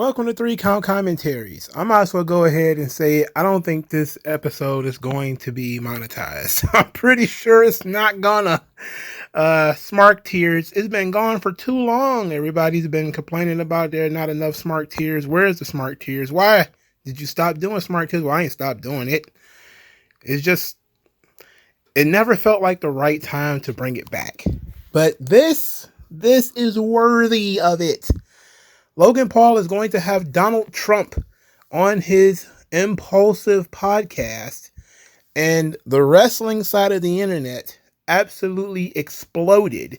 Welcome to 3 Count Commentaries. I might as well go ahead and say I don't think this episode is going to be monetized. I'm pretty sure it's not gonna. Smart Tears, it's been gone for too long. Everybody's been complaining about there not enough Smart Tears. Where's the Smart Tears? Why did you stop doing Smart Tears? Well, I ain't stopped doing it. It's just, it never felt like the right time to bring it back. But this is worthy of it. Logan Paul is going to have Donald Trump on his Impulsive podcast, and the wrestling side of the internet absolutely exploded,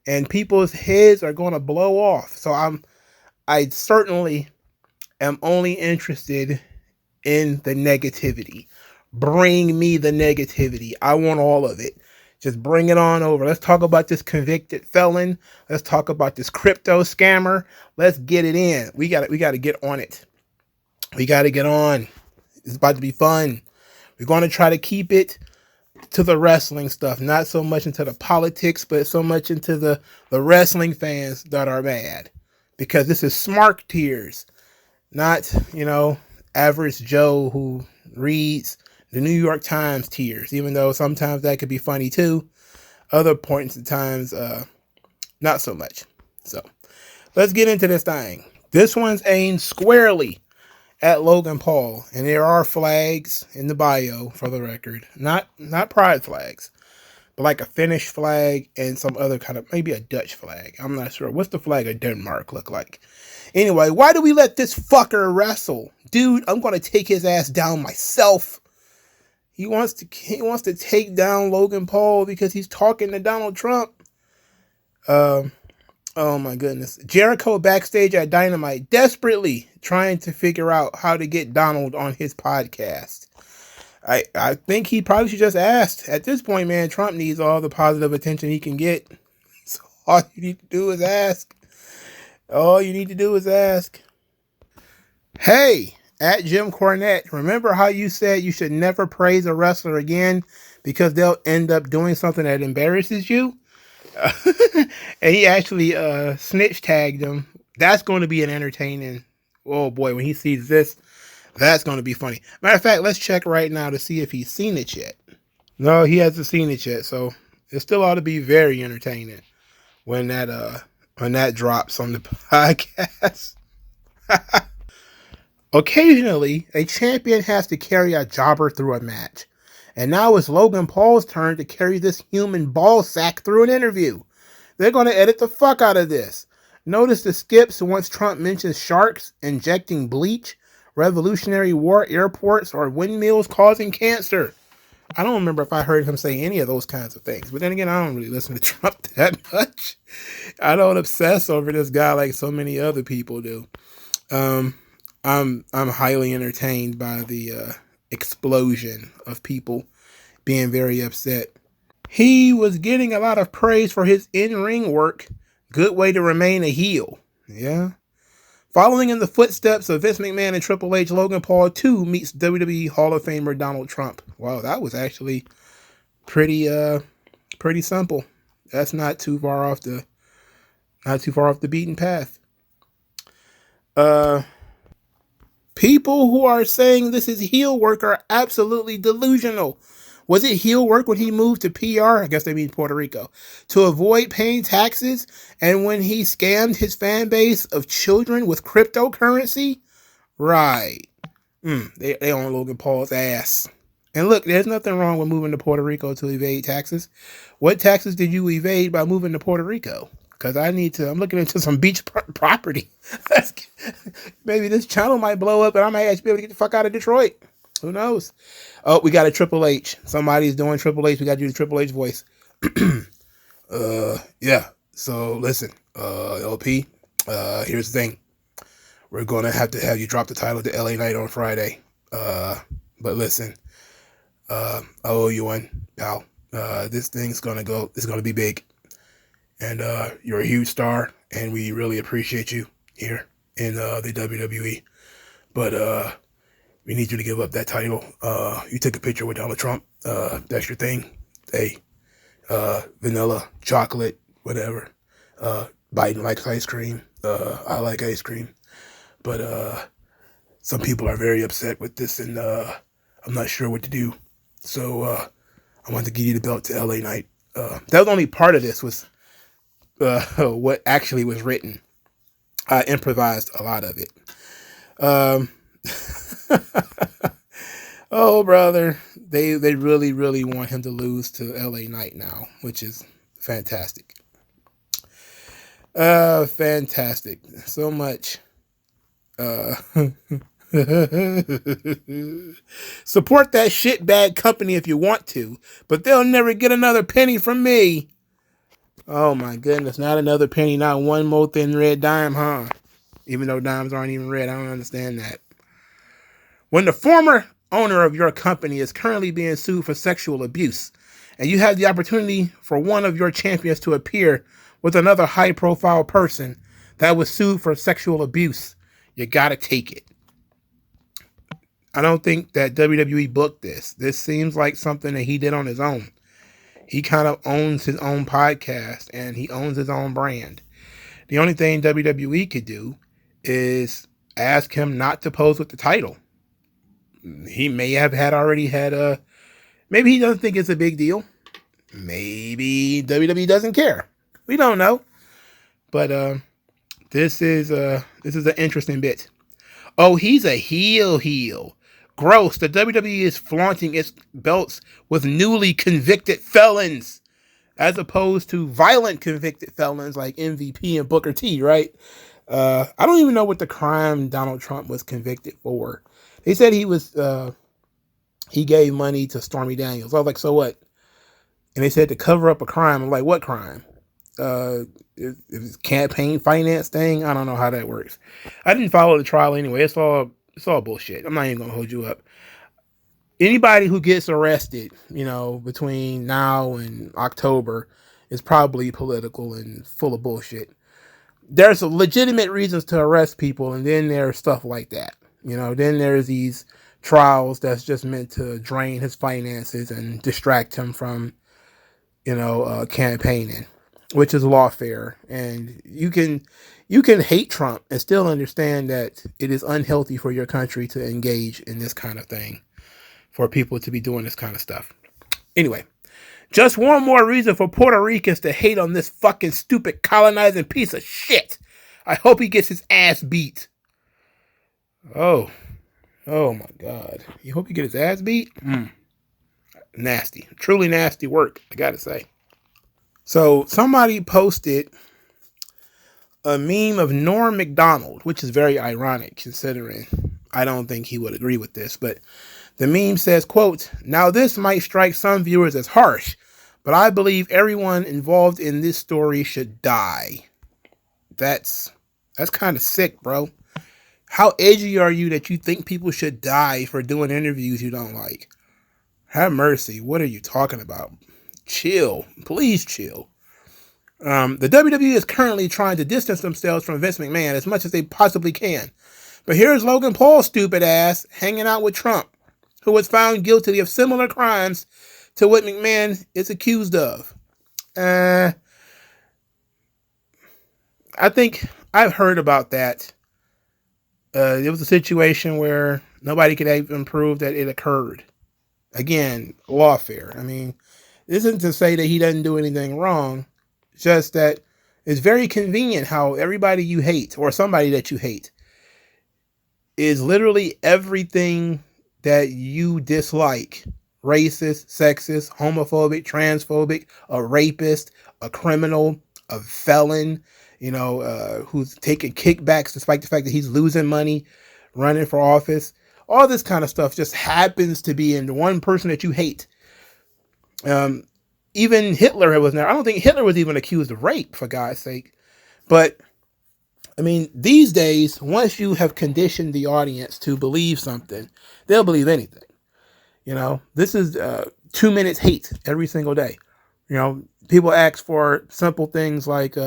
and people's heads are going to blow off. So I certainly am only interested in the negativity. Bring me the negativity. I want all of it. Just bring it on over. Let's talk about this convicted felon. Let's talk about this crypto scammer. Let's get it in. We got to get on it. We got to get on. It's about to be fun. We're going to try to keep it to the wrestling stuff, not so much into the politics, but so much into the wrestling fans that are mad, because this is Smart Tears, not, average Joe who reads the New York Times tears, even though sometimes that could be funny too. Other points in times, not so much. So let's get into this thing. This one's aimed squarely at Logan Paul, and there are flags in the bio for the record. Not pride flags, but like a Finnish flag and some other kind of, maybe a Dutch flag. I'm not sure. What's the flag of Denmark look like? Anyway, why do we let this fucker wrestle? Dude, I'm going to take his ass down myself. He wants to take down Logan Paul because he's talking to Donald Trump. Oh my goodness. Jericho backstage at Dynamite, desperately trying to figure out how to get Donald on his podcast. I think he probably should just ask. At this point, man, Trump needs all the positive attention he can get. So all you need to do is ask. All you need to do is ask. Hey, at Jim Cornette, remember how you said you should never praise a wrestler again because they'll end up doing something that embarrasses you? And he actually snitch tagged him. That's going to be an entertaining, oh boy, when he sees this, that's going to be funny. Matter of fact, let's check right now to see if he's seen it yet. No, he hasn't seen it yet, so it still ought to be very entertaining when that drops on the podcast. Occasionally, a champion has to carry a jobber through a match. And now it's Logan Paul's turn to carry this human ball sack through an interview. They're going to edit the fuck out of this. Notice the skips once Trump mentions sharks injecting bleach, Revolutionary War airports, or windmills causing cancer. I don't remember if I heard him say any of those kinds of things. But then again, I don't really listen to Trump that much. I don't obsess over this guy like so many other people do. I'm highly entertained by the explosion of people being very upset. He was getting a lot of praise for his in-ring work. Good way to remain a heel. Yeah. Following in the footsteps of Vince McMahon and Triple H, Logan Paul too meets WWE Hall of Famer Donald Trump. Wow, that was actually pretty simple. That's not too far off the beaten path. People who are saying this is heel work are absolutely delusional. Was it heel work when he moved to PR? I guess they mean Puerto Rico. To avoid paying taxes, and when he scammed his fan base of children with cryptocurrency? Right. They on Logan Paul's ass. And look, there's nothing wrong with moving to Puerto Rico to evade taxes. What taxes did you evade by moving to Puerto Rico? Because I'm looking into some beach property. Maybe this channel might blow up and I might actually be able to get the fuck out of Detroit. Who knows? Oh, we got a Triple H. Somebody's doing Triple H. We got to do the Triple H voice. Yeah. So listen, LP, here's the thing. We're going to have you drop the title to LA Knight on Friday. But listen, I owe you one, pal. This thing's going to be big. And you're a huge star, and we really appreciate you here in the WWE. But we need you to give up that title. You took a picture with Donald Trump. That's your thing. Hey, vanilla, chocolate, whatever. Biden likes ice cream. I like ice cream. But some people are very upset with this, and I'm not sure what to do. So I wanted to give you the belt to LA Knight. That was only part of this was what actually was written. I improvised a lot of it. Um, oh, brother, they really, really want him to lose to LA Knight now, which is fantastic. Fantastic. So much. Support that shitbag company if you want to, but they'll never get another penny from me. Oh my goodness, not another penny, not one more thin red dime, huh? Even though dimes aren't even red, I don't understand that. When the former owner of your company is currently being sued for sexual abuse, and you have the opportunity for one of your champions to appear with another high-profile person that was sued for sexual abuse, you gotta take it. I don't think that WWE booked this. This seems like something that he did on his own. He kind of owns his own podcast and he owns his own brand. The only thing WWE could do is ask him not to pose with the title. He may have already had a... Maybe he doesn't think it's a big deal. Maybe WWE doesn't care. We don't know. But this is an interesting bit. Oh, he's a heel. Gross. The WWE is flaunting its belts with newly convicted felons, as opposed to violent convicted felons like MVP and Booker T, right? I don't even know what the crime Donald Trump was convicted for. They said he gave money to Stormy Daniels. I was like, so what? And they said to cover up a crime. I'm like, what crime? It's campaign finance thing. I don't know how that works. I didn't follow the trial anyway. It's all bullshit. I'm not even gonna hold you up. Anybody who gets arrested, between now and October is probably political and full of bullshit. There's legitimate reasons to arrest people, and then there's stuff like that. Then there's these trials that's just meant to drain his finances and distract him from, campaigning, which is lawfare. And you can hate Trump and still understand that it is unhealthy for your country to engage in this kind of thing, for people to be doing this kind of stuff. Anyway, just one more reason for Puerto Ricans to hate on this fucking stupid colonizing piece of shit. I hope he gets his ass beat. Oh my God. You hope he gets his ass beat? Nasty. Truly nasty work, I gotta say. So somebody posted a meme of Norm Macdonald, which is very ironic considering I don't think he would agree with this, but the meme says, quote, "Now this might strike some viewers as harsh, but I believe everyone involved in this story should die." That's kind of sick, bro. How edgy are you that you think people should die for doing interviews you don't like? Have mercy. What are you talking about? Chill. Please chill. The WWE is currently trying to distance themselves from Vince McMahon as much as they possibly can. But here's Logan Paul's stupid ass hanging out with Trump, who was found guilty of similar crimes to what McMahon is accused of. I think I've heard about that. It was a situation where nobody could even prove that it occurred. Again, lawfare. I mean, this isn't to say that he doesn't do anything wrong. It's just that it's very convenient how everybody you hate, or somebody that you hate, is literally everything that you dislike. Racist, sexist, homophobic, transphobic, a rapist, a criminal, a felon, who's taking kickbacks despite the fact that he's losing money running for office. All this kind of stuff just happens to be in the one person that you hate. Even Hitler was there. I don't think Hitler was even accused of rape, for God's sake. But, I mean, these days, once you have conditioned the audience to believe something, they'll believe anything. This is 2 minutes hate every single day. People ask for simple things like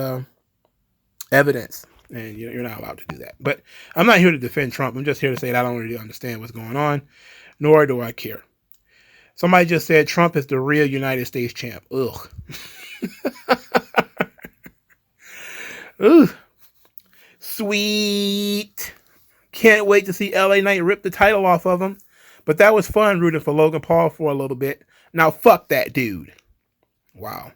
evidence, and you're not allowed to do that. But I'm not here to defend Trump. I'm just here to say that I don't really understand what's going on, nor do I care. Somebody just said Trump is the real United States champ. Ugh. Ugh. Sweet. Can't wait to see LA Knight rip the title off of him. But that was fun rooting for Logan Paul for a little bit. Now fuck that dude. Wow.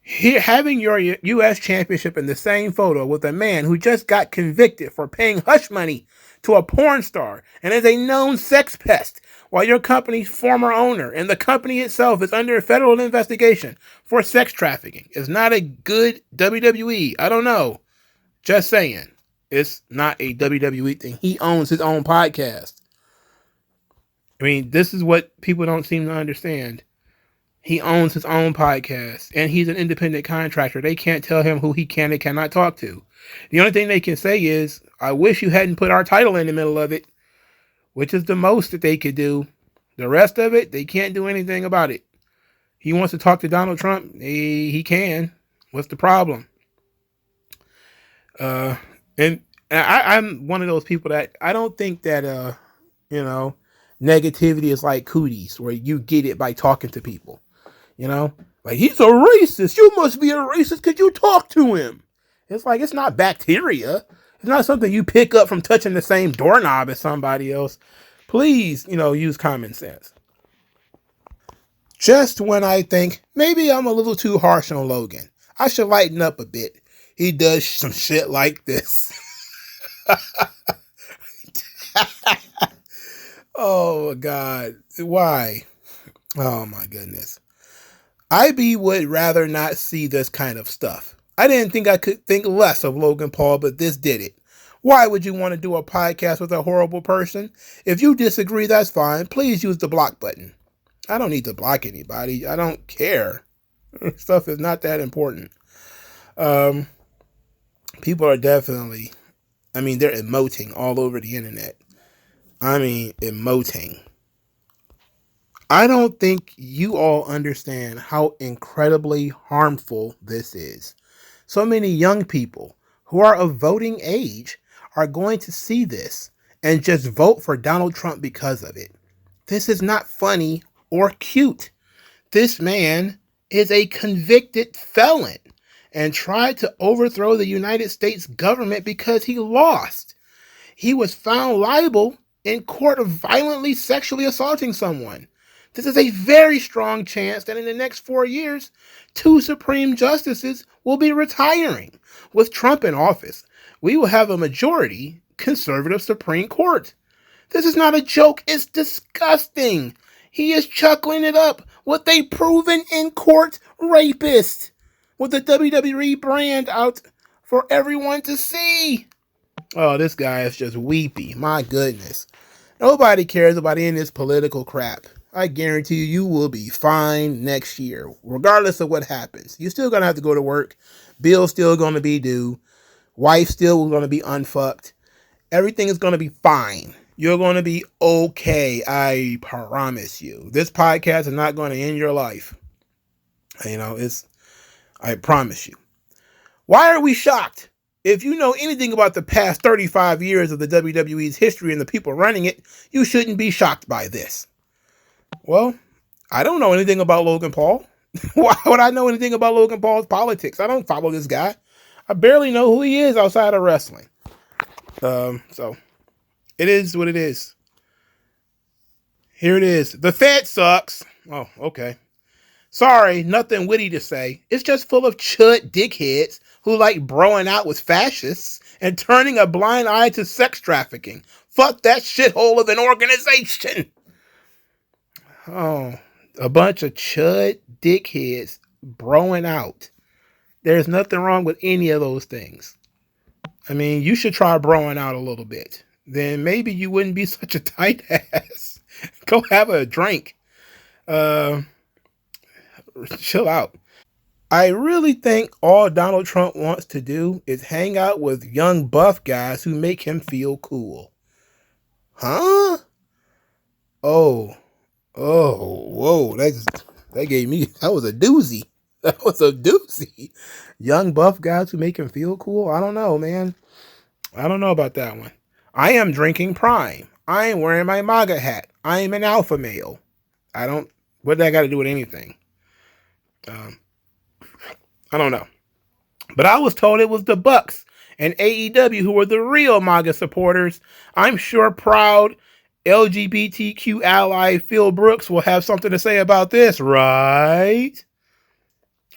Here, having your U.S. championship in the same photo with a man who just got convicted for paying hush money to a porn star and is a known sex pest, while your company's former owner and the company itself is under a federal investigation for sex trafficking, is not a good WWE. I don't know. Just saying. It's not a WWE thing. He owns his own podcast. I mean, this is what people don't seem to understand. He owns his own podcast, and he's an independent contractor. They can't tell him who he can and cannot talk to. The only thing they can say is, I wish you hadn't put our title in the middle of it, which is the most that they could do. The rest of it, they can't do anything about it. He wants to talk to Donald Trump. He can. What's the problem? And I'm one of those people that I don't think that, negativity is like cooties, where you get it by talking to people. Like, he's a racist. You must be a racist because you talk to him. It's like, it's not bacteria. It's not something you pick up from touching the same doorknob as somebody else. Please, use common sense. Just when I think maybe I'm a little too harsh on Logan, I should lighten up a bit, he does some shit like this. Oh, God. Why? Oh, my goodness. would rather not see this kind of stuff. I didn't think I could think less of Logan Paul, but this did it. Why would you want to do a podcast with a horrible person? If you disagree, that's fine. Please use the block button. I don't need to block anybody. I don't care. Stuff is not that important. People are definitely, they're emoting all over the internet. Emoting. I don't think you all understand how incredibly harmful this is. So many young people who are of voting age are going to see this and just vote for Donald Trump because of it. This is not funny or cute. This man is a convicted felon and tried to overthrow the United States government because he lost. He was found liable in court of violently sexually assaulting someone. This is a very strong chance that in the next 4 years, 2 Supreme Justices will be retiring. With Trump in office, we will have a majority conservative Supreme Court. This is not a joke. It's disgusting. He is chuckling it up with a proven in-court rapist with the WWE brand out for everyone to see. Oh, this guy is just weepy. My goodness. Nobody cares about any of this political crap. I guarantee you will be fine next year, regardless of what happens. You're still going to have to go to work. Bill's still going to be due. Wife still going to be unfucked. Everything is going to be fine. You're going to be okay. I promise you. This podcast is not going to end your life. I promise you. Why are we shocked? If you know anything about the past 35 years of the WWE's history and the people running it, you shouldn't be shocked by this. Well, I don't know anything about Logan Paul. Why would I know anything about Logan Paul's politics? I don't follow this guy. I barely know who he is outside of wrestling. So it is what it is. Here it is. The Fed sucks. Oh, okay. Sorry, nothing witty to say. It's just full of chud dickheads who like broing out with fascists and turning a blind eye to sex trafficking. Fuck that shithole of an organization. Oh, a bunch of chud dickheads broing out. There's nothing wrong with any of those things. You should try broing out a little bit. Then maybe you wouldn't be such a tight ass. Go have a drink. Chill out. I really think all Donald Trump wants to do is hang out with young buff guys who make him feel cool. Huh? Oh, whoa, that gave me, that was a doozy. That was a doozy. Young buff guys who make him feel cool? I don't know, man. I don't know about that one. I am drinking Prime. I am wearing my MAGA hat. I am an alpha male. What that got to do with anything? I don't know. But I was told it was the Bucks and AEW, who were the real MAGA supporters. I'm sure proud LGBTQ ally Phil Brooks will have something to say about this, right?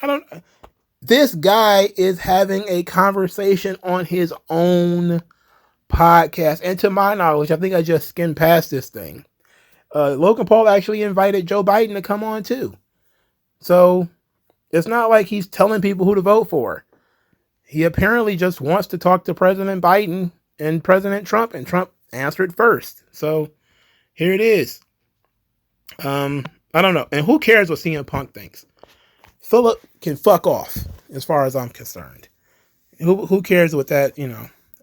I don't. This guy is having a conversation on his own podcast, and to my knowledge, I think I just skimmed past this thing. Logan Paul actually invited Joe Biden to come on too, so it's not like he's telling people who to vote for. He apparently just wants to talk to President Biden and President Trump, and Trump answered first. So here it is. I don't know. And who cares what CM Punk thinks? Philip can fuck off, as far as I'm concerned. Who cares what that,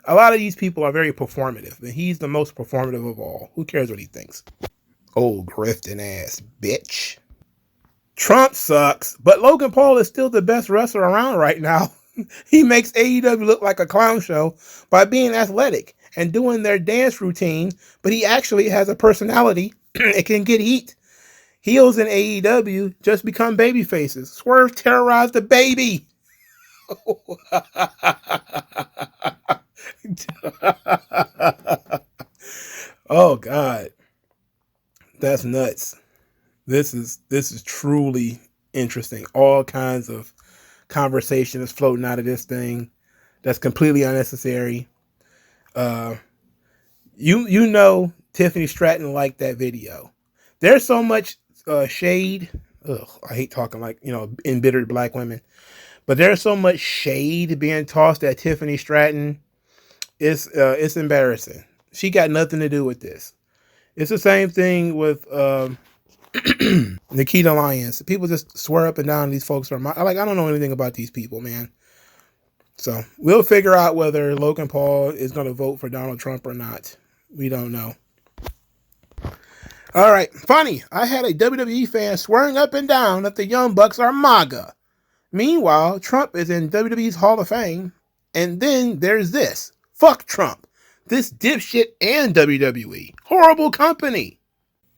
a lot of these people are very performative, and he's the most performative of all. Who cares what he thinks? Old grifting ass bitch. Trump sucks, but Logan Paul is still the best wrestler around right now. He makes AEW look like a clown show by being athletic and doing their dance routine, but he actually has a personality and can get heat. Heels in AEW just become baby faces. Swerve terrorized the baby. Oh God. That's nuts. This is truly interesting. All kinds of conversation is floating out of this thing that's completely unnecessary. You know Tiffany Stratton liked that video. There's so much shade. Ugh, I hate talking like, embittered black women. But there's so much shade being tossed at Tiffany Stratton. It's embarrassing. She got nothing to do with this. It's the same thing with Nikita Lyons. People just swear up and down these folks are I don't know anything about these people, man. So we'll figure out whether Logan Paul is going to vote for Donald Trump or not. We don't know. All right, funny. I had a WWE fan swearing up and down that the Young Bucks are MAGA. Meanwhile, Trump is in WWE's Hall of Fame. And then there's this. Fuck Trump. This dipshit and WWE. Horrible company.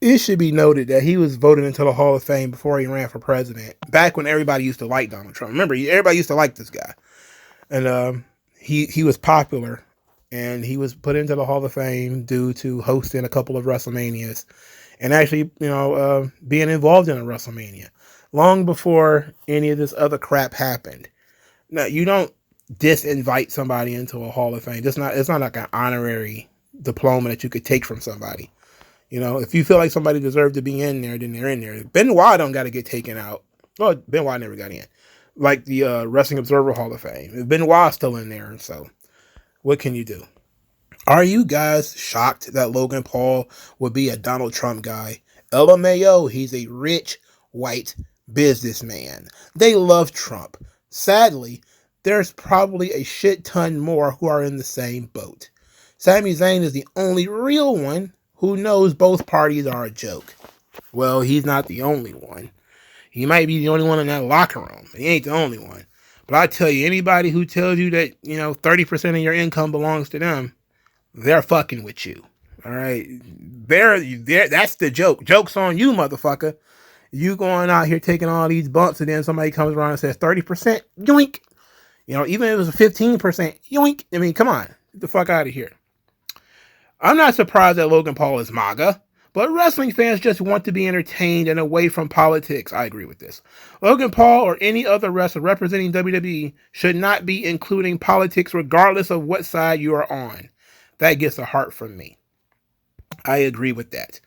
It should be noted that he was voted into the Hall of Fame before he ran for president. Back when everybody used to like Donald Trump. Remember, everybody used to like this guy. And he was popular. And he was put into the Hall of Fame due to hosting a couple of WrestleManias. And actually, being involved in a WrestleMania. Long before any of this other crap happened. Now, you don't disinvite somebody into a Hall of Fame. It's not like an honorary diploma that you could take from somebody. If you feel like somebody deserved to be in there, then they're in there. Benoit don't got to get taken out. Well, Benoit never got in. Like the Wrestling Observer Hall of Fame. Benoit's still in there, so what can you do? Are you guys shocked that Logan Paul would be a Donald Trump guy? LMAO, he's a rich, white businessman. They love Trump. Sadly, there's probably a shit ton more who are in the same boat. Sami Zayn is the only real one who knows both parties are a joke. Well, he's not the only one. He might be the only one in that locker room. He ain't the only one. But I tell you, anybody who tells you that, 30% of your income belongs to them, they're fucking with you. All right? That's the joke. Joke's on you, motherfucker. You going out here taking all these bumps, and then somebody comes around and says 30%, yoink. Even if it was a 15%, yoink. I mean, come on. Get the fuck out of here. I'm not surprised that Logan Paul is MAGA, but wrestling fans just want to be entertained and away from politics. I agree with this. Logan Paul or any other wrestler representing WWE should not be including politics regardless of what side you are on. That gets a heart from me. I agree with that.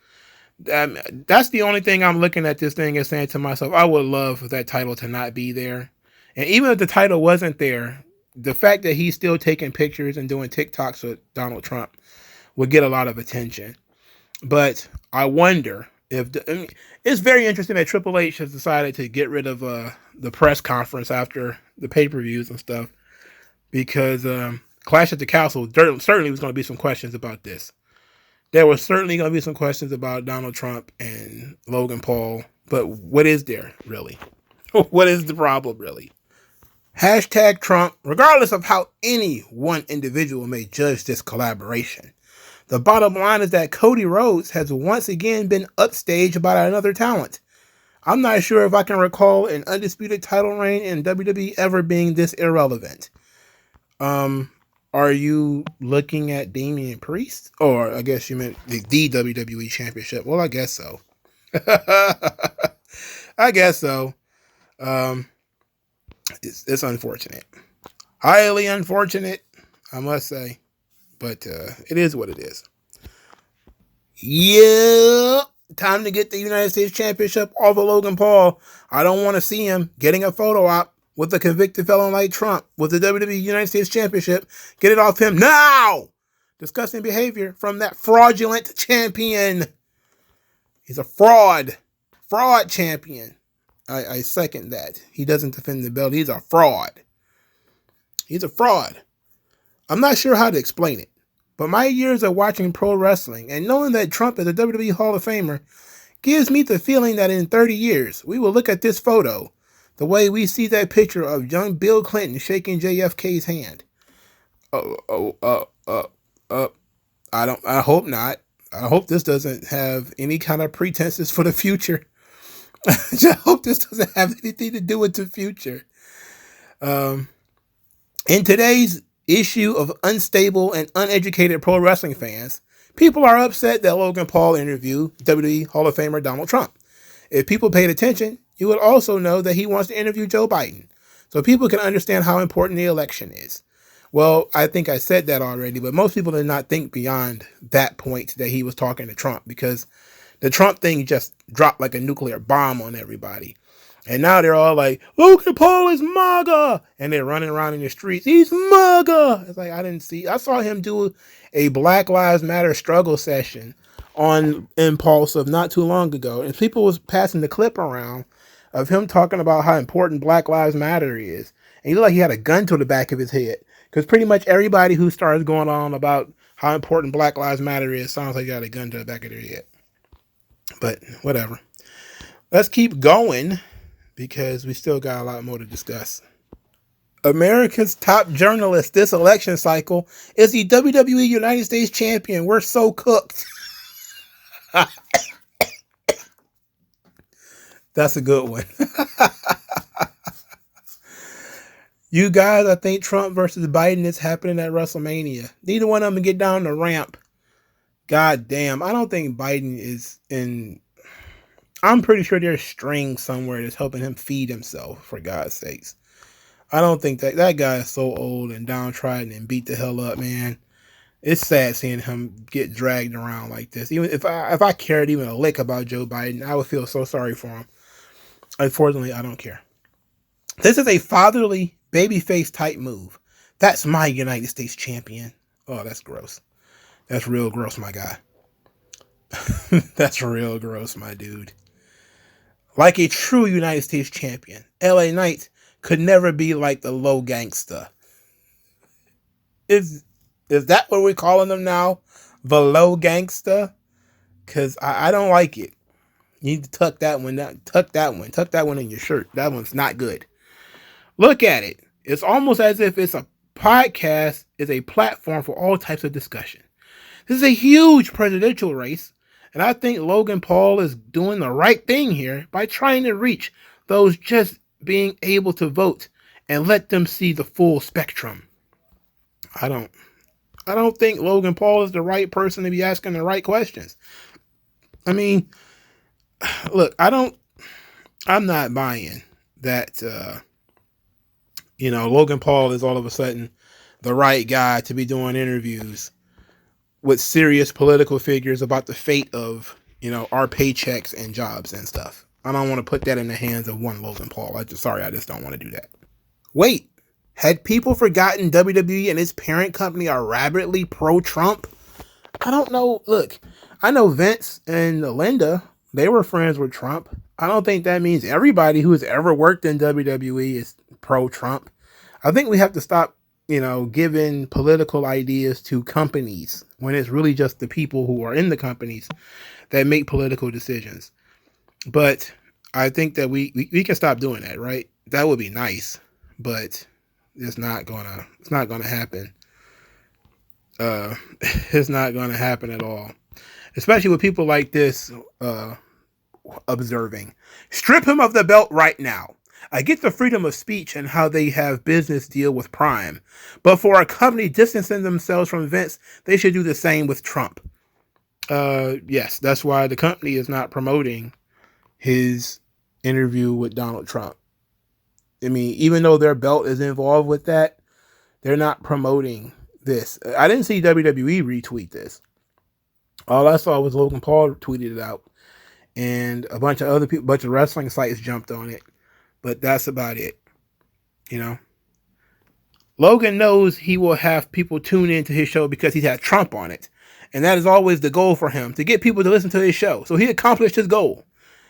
That's the only thing I'm looking at this thing and saying to myself, I would love for that title to not be there. And even if the title wasn't there, the fact that he's still taking pictures and doing TikToks with Donald Trump would get a lot of attention. But I wonder if it's very interesting that Triple H has decided to get rid of the press conference after the pay-per-views and stuff, because Clash at the Castle certainly was going to be some questions about this. There was certainly going to be some questions about Donald Trump and Logan Paul, but what is there really? What is the problem really? Hashtag Trump, regardless of how any one individual may judge this collaboration. The bottom line is that Cody Rhodes has once again been upstaged by another talent. I'm not sure if I can recall an undisputed title reign in WWE ever being this irrelevant. Are you looking at Damian Priest? Or I guess you meant the WWE Championship. Well, I guess so. I guess so. Um, it's unfortunate. Highly unfortunate, I must say. But it is what it is. Yeah. Time to get the United States Championship off of Logan Paul. I don't want to see him getting a photo op with a convicted felon like Trump with the WWE United States Championship. Get it off him now! Disgusting behavior from that fraudulent champion. He's a fraud. Fraud champion. I second that. He doesn't defend the belt. He's a fraud. He's a fraud. I'm not sure how to explain it, but my years of watching pro wrestling and knowing that Trump is a WWE Hall of Famer gives me the feeling that in 30 years, we will look at this photo the way we see that picture of young Bill Clinton shaking JFK's hand. I hope not. I hope this doesn't have any kind of pretenses for the future. I hope this doesn't have anything to do with the future. In today's issue of unstable and uneducated pro wrestling fans, people are upset that Logan Paul interviewed WWE Hall of Famer Donald Trump. If people paid attention, you would also know that he wants to interview Joe Biden, so people can understand how important the election is. Well, I think I said that already, but most people did not think beyond that point that he was talking to Trump, because the Trump thing just dropped like a nuclear bomb on everybody. And now they're all like, Logan Paul is MAGA. And they're running around in the streets. He's MAGA. It's like, I saw him do a Black Lives Matter struggle session on Impulsive not too long ago. And people was passing the clip around of him talking about how important Black Lives Matter is. And he looked like he had a gun to the back of his head. Because pretty much everybody who starts going on about how important Black Lives Matter is sounds like they got a gun to the back of their head. But whatever. Let's keep going, because we still got a lot more to discuss. America's top journalist this election cycle is the WWE United States Champion. We're so cooked. That's a good one. You guys, I think Trump versus Biden is happening at WrestleMania. Neither one of them get down the ramp. God damn. I don't think Biden is in... I'm pretty sure there's strings somewhere that's helping him feed himself, for God's sakes. I don't think that guy is so old and downtrodden and beat the hell up, man. It's sad seeing him get dragged around like this. Even if I cared even a lick about Joe Biden, I would feel so sorry for him. Unfortunately, I don't care. This is a fatherly, babyface type move. That's my United States champion. Oh, that's gross. That's real gross, my guy. That's real gross, my dude. Like a true United States champion, LA Knight could never be like the low gangsta. Is that what we're calling them now? The low gangsta? Because I don't like it. You need to tuck that one down. Tuck that one in your shirt. That one's not good. Look at it. It's almost as if it's a podcast is a platform for all types of discussion. This is a huge presidential race, and I think Logan Paul is doing the right thing here by trying to reach those just being able to vote and let them see the full spectrum. I don't think Logan Paul is the right person to be asking the right questions. I mean, look, I'm not buying that, Logan Paul is all of a sudden the right guy to be doing interviews with serious political figures about the fate of, our paychecks and jobs and stuff. I don't want to put that in the hands of one Logan Paul. I just don't want to do that. Wait, had people forgotten WWE and its parent company are rabidly pro-Trump? I don't know. Look, I know Vince and Linda, they were friends with Trump. I don't think that means everybody who has ever worked in WWE is pro-Trump. I think we have to stop, giving political ideas to companies when it's really just the people who are in the companies that make political decisions. But I think that we can stop doing that, right? That would be nice, but it's not gonna happen. It's not gonna happen at all. Especially with people like this observing. Strip him of the belt right now. I get the freedom of speech and how they have business deal with Prime. But for a company distancing themselves from Vince, they should do the same with Trump. Yes, that's why the company is not promoting his interview with Donald Trump. I mean, even though their belt is involved with that, they're not promoting this. I didn't see WWE retweet this. All I saw was Logan Paul tweeted it out, and a bunch of other people, a bunch of wrestling sites jumped on it. But that's about it. You know, Logan knows he will have people tune into his show because he's had Trump on it, and that is always the goal for him, to get people to listen to his show. So he accomplished his goal.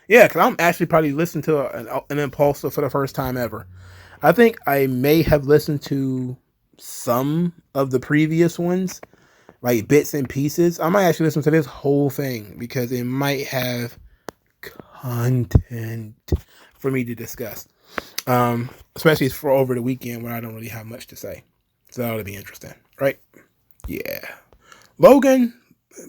Yeah, because I'm actually probably listening to an Impulsive for the first time ever. I think I may have listened to some of the previous ones, like bits and pieces. I might actually listen to this whole thing because it might have content for me to discuss. Especially for over the weekend when I don't really have much to say. So that ought to be interesting, right? Yeah. Logan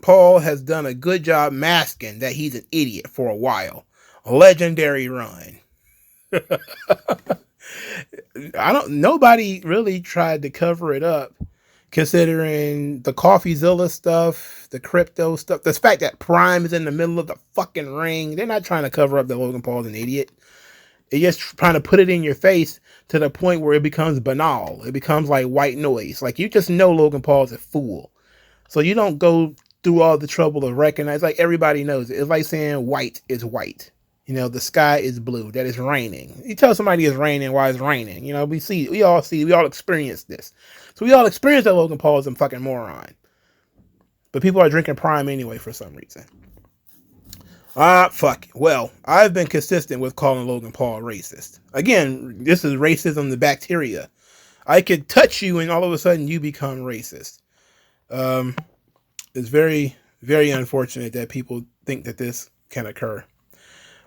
Paul has done a good job masking that he's an idiot for a while. A legendary run. Nobody really tried to cover it up, considering the CoffeeZilla stuff, the crypto stuff, the fact that Prime is in the middle of the fucking ring. They're not trying to cover up that Logan Paul's an idiot. They're just trying to put it in your face to the point where it becomes banal. It becomes like white noise. Like, you just know Logan Paul's a fool. So you don't go through all the trouble of recognizing. Like, everybody knows it. It's like saying white is white. You know, the sky is blue, that it's raining. You tell somebody it's raining while it's raining. You know, we all experience this. So we all experience that Logan Paul is a fucking moron. But people are drinking Prime anyway for some reason. Fuck. Well, I've been consistent with calling Logan Paul racist. Again, this is racism, the bacteria. I could touch you and all of a sudden you become racist. It's very, very unfortunate that people think that this can occur.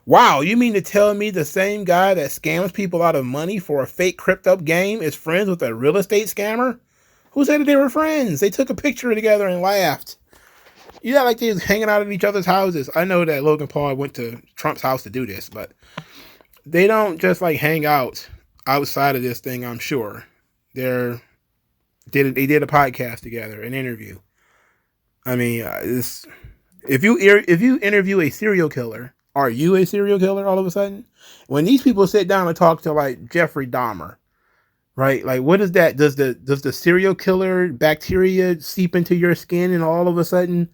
Wow, you mean to tell me the same guy that scams people out of money for a fake crypto game is friends with a real estate scammer? Who said that they were friends? They took a picture together and laughed. Yeah, like they was hanging out at each other's houses. I know that Logan Paul went to Trump's house to do this, but they don't just like hang out outside of this thing, I'm sure. They did a podcast together, an interview. I mean, if you interview a serial killer, are you a serial killer all of a sudden? When these people sit down and talk to like Jeffrey Dahmer, right? Like, what is that? Does the serial killer bacteria seep into your skin and all of a sudden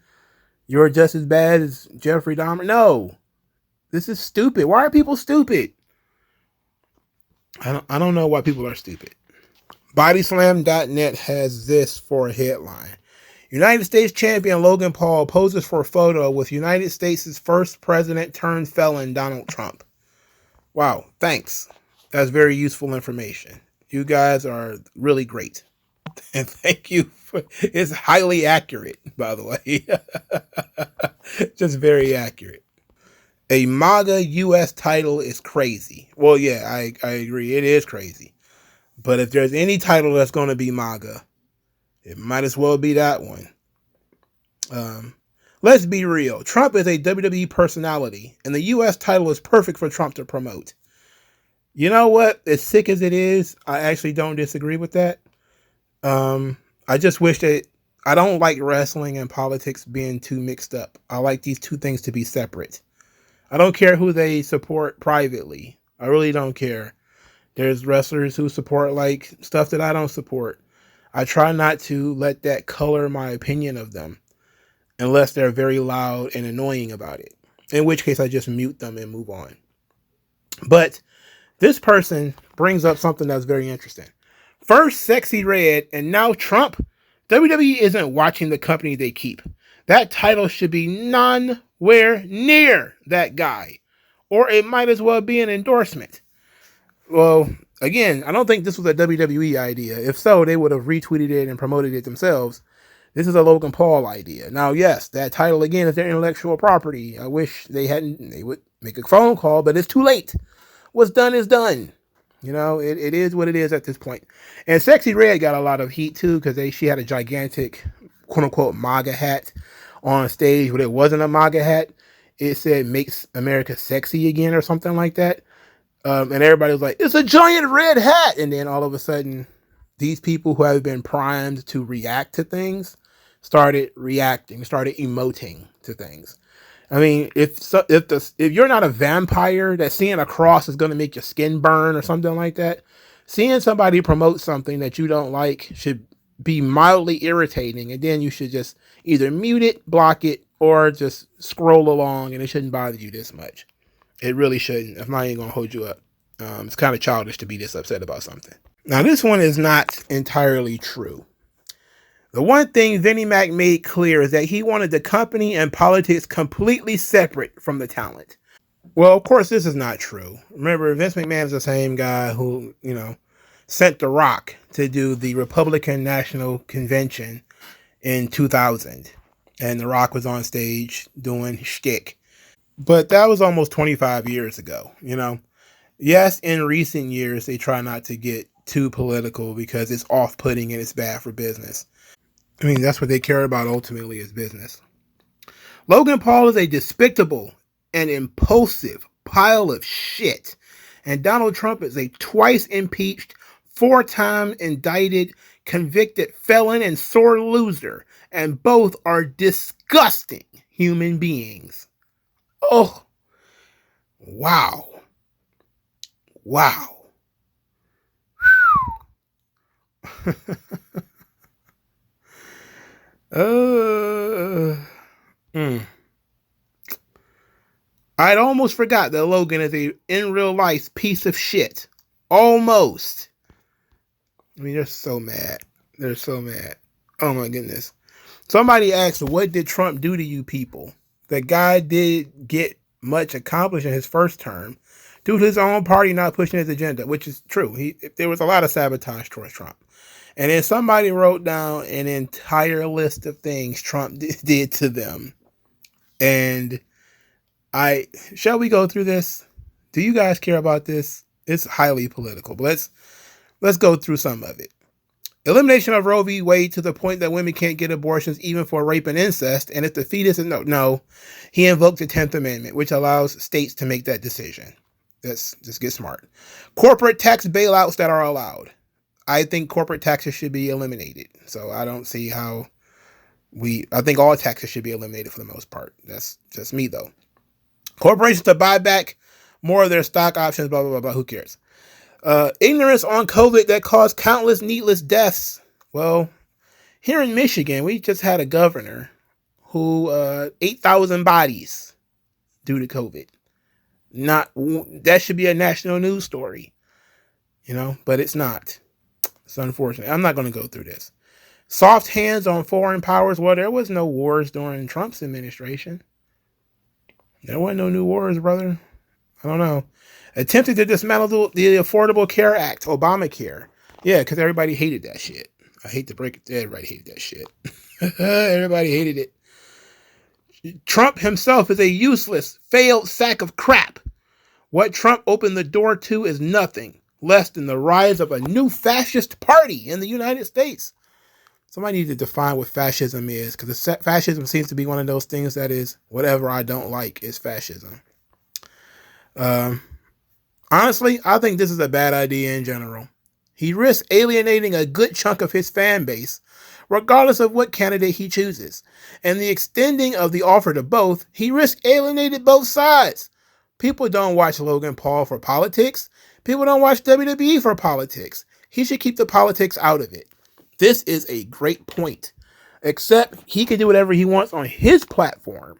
you're just as bad as Jeffrey Dahmer? No. This is stupid. Why are people stupid? I don't know why people are stupid. Bodyslam.net has this for a headline. United States champion Logan Paul poses for a photo with United States' first president turned felon Donald Trump. Wow, thanks. That's very useful information. You guys are really great. And thank you. It's highly accurate, by the way. Just very accurate. A MAGA U.S. title is crazy. Well, yeah, I agree. It is crazy. But if there's any title that's going to be MAGA, it might as well be that one. Let's be real. Trump is a WWE personality, and the U.S. title is perfect for Trump to promote. You know what? As sick as it is, I actually don't disagree with that. I just wish that I don't like wrestling and politics being too mixed up. I like these two things to be separate. I don't care who they support privately. I really don't care. There's wrestlers who support like stuff that I don't support. I try not to let that color my opinion of them unless they're very loud and annoying about it. In which case I just mute them and move on. But this person brings up something that's very interesting. First Sexy Red and now Trump. WWE isn't watching the company they keep. That title should be nowhere near that guy. Or it might as well be an endorsement. Well, again, I don't think this was a WWE idea. If so, they would have retweeted it and promoted it themselves. This is a Logan Paul idea. Now, yes, that title, again, is their intellectual property. I wish they would make a phone call, but it's too late. What's done is done. You know, it is what it is at this point. And Sexy Red got a lot of heat, too, because she had a gigantic, quote-unquote, MAGA hat on stage, but it wasn't a MAGA hat. It said, makes America sexy again or something like that. And everybody was like, it's a giant red hat. And then all of a sudden, these people who have been primed to react to things started reacting, started emoting to things. I mean, if you're not a vampire, that seeing a cross is going to make your skin burn or something like that, seeing somebody promote something that you don't like should be mildly irritating, and then you should just either mute it, block it, or just scroll along, and it shouldn't bother you this much. It really shouldn't. I'm not even going to hold you up. It's kind of childish to be this upset about something. Now, this one is not entirely true. The one thing Vinnie Mac made clear is that he wanted the company and politics completely separate from the talent. Well, of course, this is not true. Remember, Vince McMahon is the same guy who, sent The Rock to do the Republican National Convention in 2000. And The Rock was on stage doing shtick. But that was almost 25 years ago, Yes, in recent years, they try not to get too political because it's off-putting and it's bad for business. I mean, that's what they care about ultimately is business. Logan Paul is a despicable and impulsive pile of shit. And Donald Trump is a twice impeached, 4-time indicted, convicted felon and sore loser. And both are disgusting human beings. Oh, wow. Wow. I'd almost forgot that Logan is a in real life piece of shit. Almost. I mean, they're so mad. They're so mad. Oh my goodness. Somebody asked, what did Trump do to you people? The guy did get much accomplished in his first term due to his own party not pushing his agenda, which is true. There was a lot of sabotage towards Trump. And then somebody wrote down an entire list of things Trump did to them. And shall we go through this? Do you guys care about this? It's highly political, but let's go through some of it. Elimination of Roe v. Wade to the point that women can't get abortions even for rape and incest. And if the fetus is no, he invoked the 10th Amendment, which allows states to make that decision. Let's just get smart. Corporate tax bailouts that are allowed. I think corporate taxes should be eliminated. So I don't see how I think all taxes should be eliminated for the most part. That's just me though. Corporations to buy back more of their stock options, blah, blah, blah, blah. Who cares? Ignorance on COVID that caused countless needless deaths. Well, here in Michigan, we just had a governor who 8,000 bodies due to COVID. That should be a national news story, but it's not. It's unfortunate. I'm not going to go through this. Soft hands on foreign powers. Well, there was no wars during Trump's administration. There wasn't no new wars, brother. I don't know. Attempted to dismantle the Affordable Care Act, Obamacare. Yeah, because everybody hated that shit. I hate to break it. Everybody hated that shit. Everybody hated it. Trump himself is a useless, failed sack of crap. What Trump opened the door to is nothing less than the rise of a new fascist party in the United States. Somebody needs to define what fascism is, because fascism seems to be one of those things that is whatever I don't like is fascism. Honestly, I think this is a bad idea in general. He risks alienating a good chunk of his fan base, regardless of what candidate he chooses. And the extending of the offer to both, he risks alienating both sides. People don't watch Logan Paul for politics. People don't watch WWE for politics. He should keep the politics out of it. This is a great point. Except he can do whatever he wants on his platform.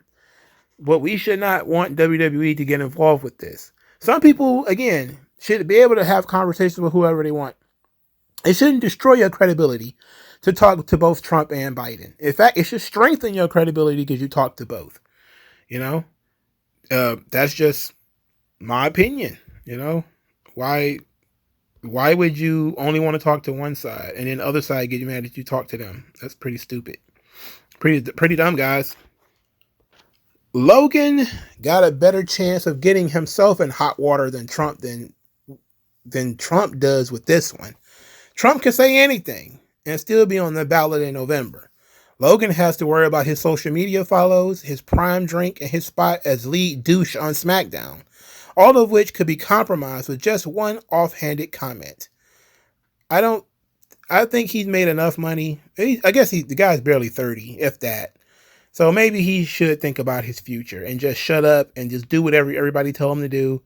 But we should not want WWE to get involved with this. Some people, again, should be able to have conversations with whoever they want. It shouldn't destroy your credibility to talk to both Trump and Biden. In fact, it should strengthen your credibility because you talk to both. That's just my opinion. Why would you only want to talk to one side and then the other side get you mad that you talk to them? That's pretty stupid. Pretty dumb, guys. Logan got a better chance of getting himself in hot water than Trump does with this one. Trump can say anything and still be on the ballot in November. Logan has to worry about his social media follows, his prime drink, and his spot as lead douche on SmackDown. all of which could be compromised with just one offhanded comment. I think he's made enough money. I guess the guy's barely 30, if that. So maybe he should think about his future and just shut up and just do whatever everybody told him to do,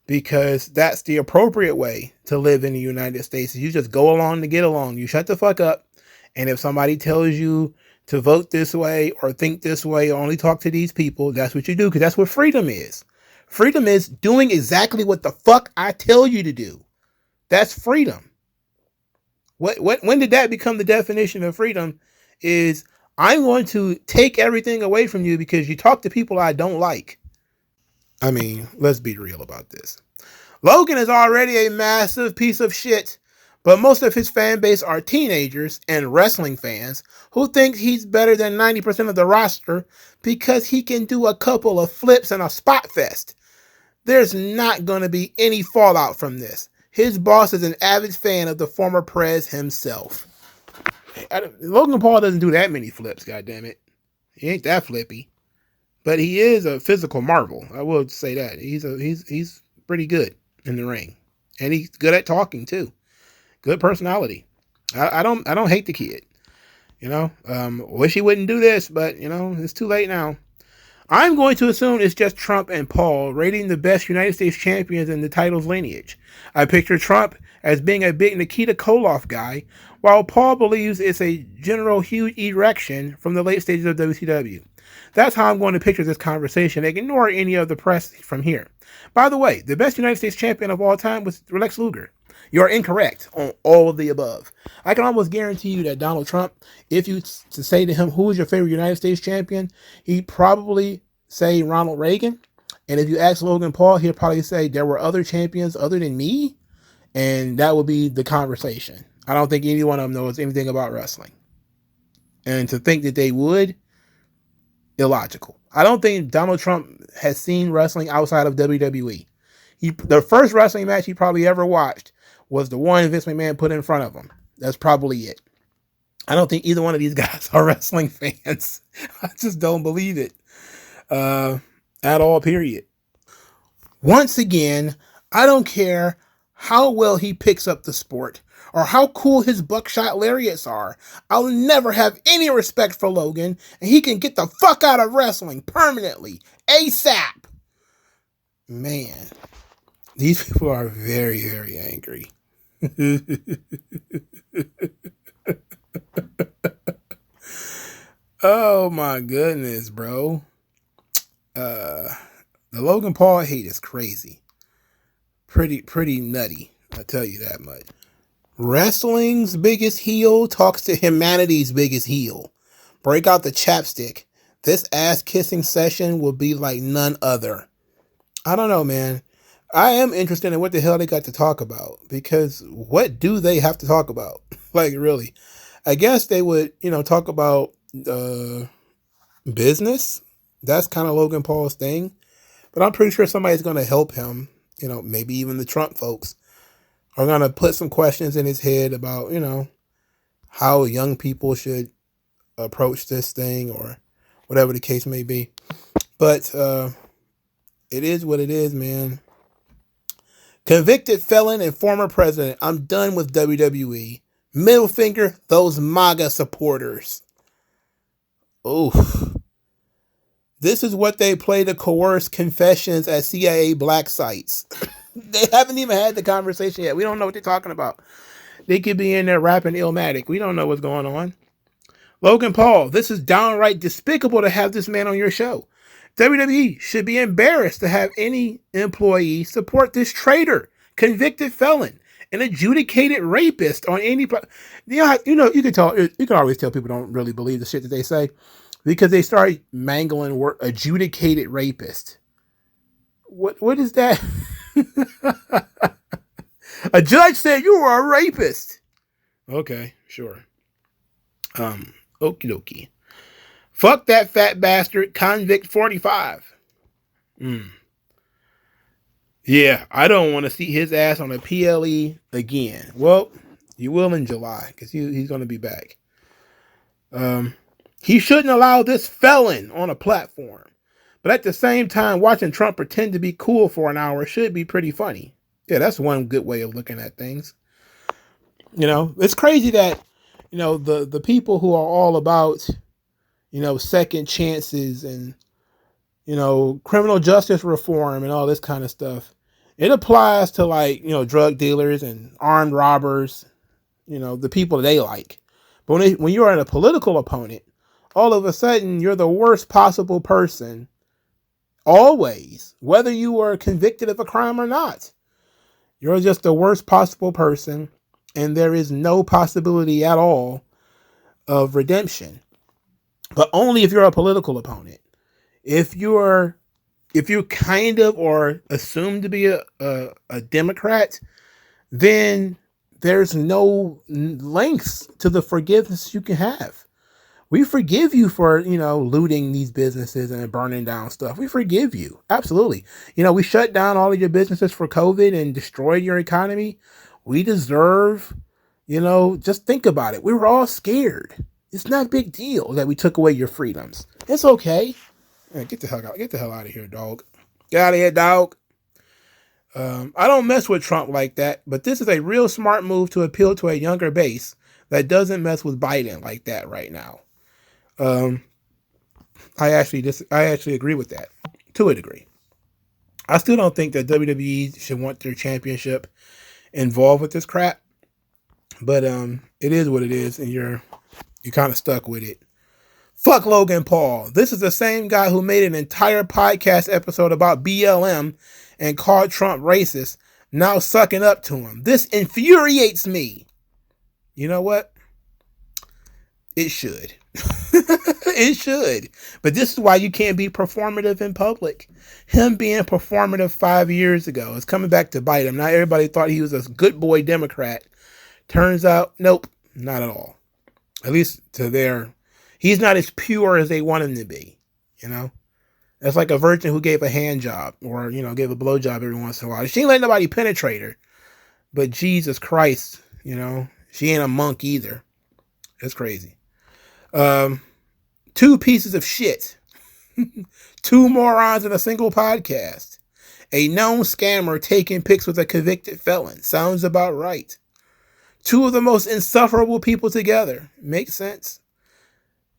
because that's the appropriate way to live in the United States. You just go along to get along. You shut the fuck up. And if somebody tells you to vote this way or think this way or only talk to these people, that's what you do, because that's what freedom is. Freedom is doing exactly what the fuck I tell you to do. That's freedom. When did that become the definition of freedom? Is I'm going to take everything away from you because you talk to people I don't like. I mean, let's be real about this. Logan is already a massive piece of shit, but most of his fan base are teenagers and wrestling fans who think he's better than 90% of the roster because he can do a couple of flips and a spot fest. There's not going to be any fallout from this. His boss is an avid fan of the former Prez himself. Logan Paul doesn't do that many flips, goddammit. He ain't that flippy. But he is a physical marvel. I will say that. He's pretty good in the ring. And he's good at talking too. Good personality. I don't hate the kid. Wish he wouldn't do this, but it's too late now. I'm going to assume it's just Trump and Paul rating the best United States champions in the title's lineage. I picture Trump as being a big Nikita Koloff guy, while Paul believes it's a general huge erection from the late stages of WCW. That's how I'm going to picture this conversation. Ignore any of the press from here. By the way, the best United States champion of all time was Lex Luger. You're incorrect on all of the above. I can almost guarantee you that Donald Trump, if you to say to him, who is your favorite United States champion, he'd probably say Ronald Reagan. And if you ask Logan Paul, he'll probably say there were other champions other than me. And that would be the conversation. I don't think any one of them knows anything about wrestling. And to think that they would, illogical. I don't think Donald Trump has seen wrestling outside of WWE. The first wrestling match he probably ever watched was the one Vince McMahon put in front of him. That's probably it. I don't think either one of these guys are wrestling fans. I just don't believe it. At all, period. Once again, I don't care how well he picks up the sport or how cool his buckshot lariats are. I'll never have any respect for Logan, and he can get the fuck out of wrestling permanently, ASAP. Man, these people are very, very angry. Oh my goodness, bro. The Logan Paul hate is crazy. Pretty nutty, I'll tell you that much. Wrestling's biggest heel talks to humanity's biggest heel. Break out the chapstick. This ass-kissing session will be like none other. I don't know, man. I am interested in what the hell they got to talk about, because what do they have to talk about? Like, really? I guess they would, talk about business. That's kind of Logan Paul's thing. But I'm pretty sure somebody's going to help him. Maybe even the Trump folks are going to put some questions in his head about, how young people should approach this thing or whatever the case may be. But it is what it is, man. Convicted felon and former president. I'm done with WWE. Middle finger, those MAGA supporters. Oof. This is what they play to coerce confessions at CIA black sites. They haven't even had the conversation yet. We don't know what they're talking about. They could be in there rapping Illmatic. We don't know what's going on. Logan Paul, this is downright despicable to have this man on your show. WWE should be embarrassed to have any employee support this traitor, convicted felon, an adjudicated rapist on any. You can always tell people don't really believe the shit that they say because they start mangling word adjudicated rapist. What is that? A judge said you were a rapist. Okay, sure. Okie dokie. Fuck that fat bastard, convict 45. Yeah, I don't want to see his ass on a PLE again. Well, you will in July, because he's going to be back. He shouldn't allow this felon on a platform. But at the same time, watching Trump pretend to be cool for an hour should be pretty funny. Yeah, that's one good way of looking at things. It's crazy that, the people who are all about, second chances and, criminal justice reform and all this kind of stuff. It applies to like, drug dealers and armed robbers, the people they like. But when you're a political opponent, all of a sudden you're the worst possible person always, whether you were convicted of a crime or not. You're just the worst possible person, and there is no possibility at all of redemption. But only if you're a political opponent. If you kind of or assume to be a Democrat, then there's no lengths to the forgiveness you can have. We forgive you for, looting these businesses and burning down stuff. We forgive you. Absolutely. We shut down all of your businesses for COVID and destroyed your economy. We deserve, just think about it. We were all scared. It's not a big deal that we took away your freedoms. It's okay. Man, get the hell out of here, dog. Get out of here, dog. I don't mess with Trump like that, but this is a real smart move to appeal to a younger base that doesn't mess with Biden like that right now. I actually agree with that to a degree. I still don't think that WWE should want their championship involved with this crap, but it is what it is, and you're kind of stuck with it. Fuck Logan Paul. This is the same guy who made an entire podcast episode about BLM and called Trump racist, now sucking up to him. This infuriates me. You know what? It should. It should. But this is why you can't be performative in public. Him being performative 5 years ago is coming back to bite him. Now everybody thought he was a good boy Democrat. Turns out, nope, not at all. At least he's not as pure as they want him to be. That's like a virgin who gave a hand job or, gave a blow job every once in a while. She ain't let nobody penetrate her. But Jesus Christ, she ain't a monk either. That's crazy. 2 pieces of shit. 2 morons in a single podcast. A known scammer taking pics with a convicted felon. Sounds about right. 2 of the most insufferable people together. Makes sense.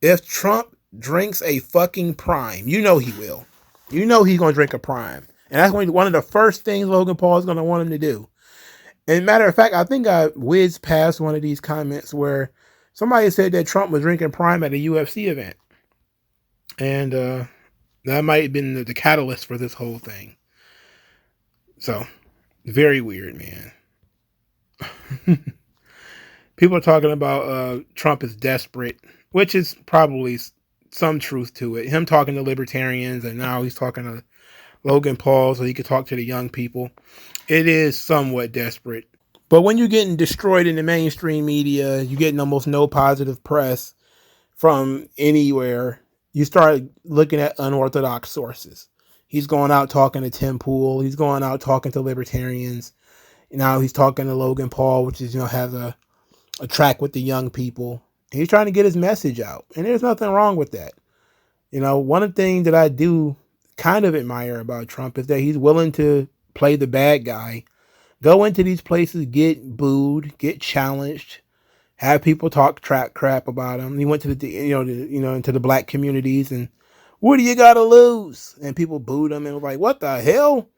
If Trump drinks a fucking prime, he will. He's going to drink a prime. And that's one of the first things Logan Paul is going to want him to do. And matter of fact, I think I whizzed past one of these comments where somebody said that Trump was drinking prime at a UFC event. And that might have been the catalyst for this whole thing. So, very weird, man. People are talking about Trump is desperate, which is probably some truth to it. Him talking to libertarians, and now he's talking to Logan Paul so he could talk to the young people. It is somewhat desperate. But when you're getting destroyed in the mainstream media, you're getting almost no positive press from anywhere, you start looking at unorthodox sources. He's going out talking to Tim Pool. He's going out talking to libertarians. Now he's talking to Logan Paul, which is, has a track with the young people. And he's trying to get his message out. And there's nothing wrong with that. One of the things that I do kind of admire about Trump is that he's willing to play the bad guy, go into these places, get booed, get challenged, have people talk crap about him. He went to into the black communities and, what do you got to lose? And people booed him and was like, what the hell?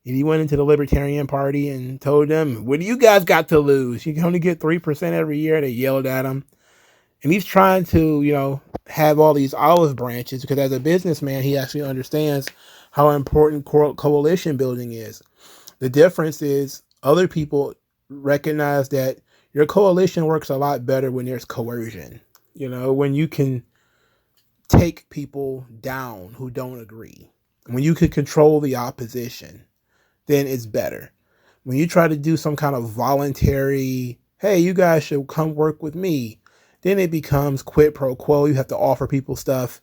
And he went into the Libertarian Party and told them, what do you guys got to lose? You can only get 3% every year. They yelled at him. And he's trying to, have all these olive branches because as a businessman, he actually understands how important coalition building is. The difference is other people recognize that your coalition works a lot better when there's coercion. When you can take people down who don't agree. When you can control the opposition, then it's better. When you try to do some kind of voluntary, hey, you guys should come work with me, then it becomes quid pro quo. You have to offer people stuff.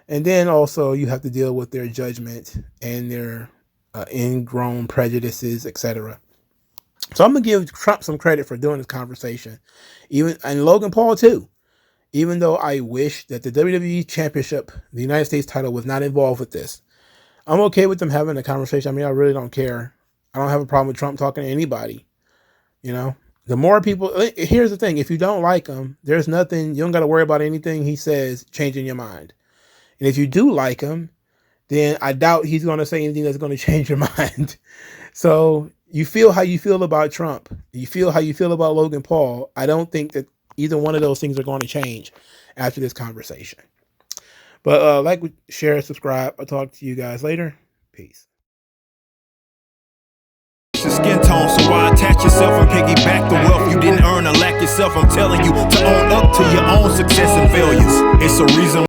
And then also you have to deal with their judgment and their ingrown prejudices, etc. So I'm going to give Trump some credit for doing this conversation. And Logan Paul too. Even though I wish that the WWE Championship, the United States title, was not involved with this. I'm okay with them having a conversation. I mean, I really don't care. I don't have a problem with Trump talking to anybody. You know, the more people, here's the thing. If you don't like him, there's nothing, you don't got to worry about anything he says changing your mind. And if you do like him, then I doubt he's going to say anything that's going to change your mind. So you feel how you feel about Trump. You feel how you feel about Logan Paul. I don't think that either one of those things are going to change after this conversation. But like, share, subscribe. I'll talk to you guys later. Peace. Skin tone, so why attach yourself and piggyback the wealth you didn't earn or lack yourself? I'm telling you to own up to your own success and failures. It's a reason